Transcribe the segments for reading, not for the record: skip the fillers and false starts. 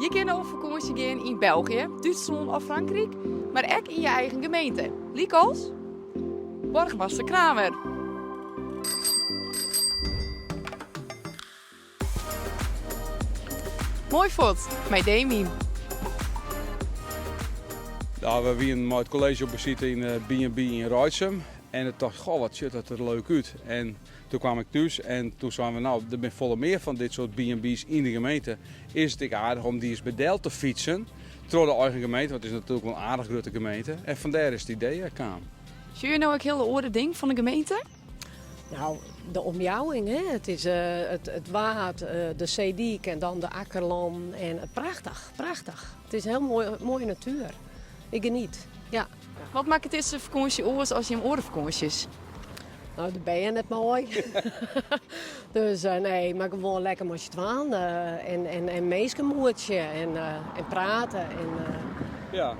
Je kan op vakantie gaan in België, Duitsland of Frankrijk, maar ook in je eigen gemeente. Liek als Borgmaster Kramer. Mooi foto, met Demi. Ja, we waren met het college op visite in B&B in Ruitsum. En ik dacht, goh, wat ziet dat er leuk uit. En toen kwam ik thuis en toen zeiden we, nou, er zijn volle meer van dit soort B&B's in de gemeente. Is het aardig om die eens bedeld te fietsen. Door de eigen gemeente, want het is natuurlijk wel een aardig grote gemeente. En vandaar is het idee kwam. Zie je nou ook heel oorde ding van de gemeente? Nou, de omjouwing, hè? Het is het waard, de zeediek en dan de akkerland. En prachtig, prachtig. Het is heel mooie natuur. Ik geniet, ja. Wat maakt het deze vakantie oors als je hem orenvakanties? Nou, de ben je net mooi. Dus nee, maar gewoon lekker met je twaan. En meeskemoertje en praten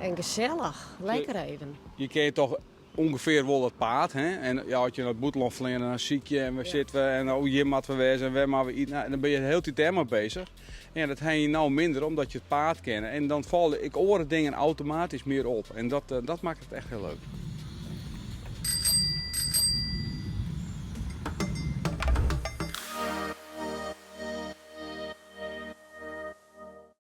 en gezellig. Lekker even. Je kent toch ongeveer wel het paard, hè? En ja, als je naar het boeteland vliegen, dan zie je en waar zitten we en hoe hier moeten we wezen en waar moeten we eten. Nou, en dan ben je heel die thema bezig. En ja, dat heb je nou minder omdat je het paard kent. En dan vallen ik oren dingen automatisch meer op. En dat maakt het echt heel leuk.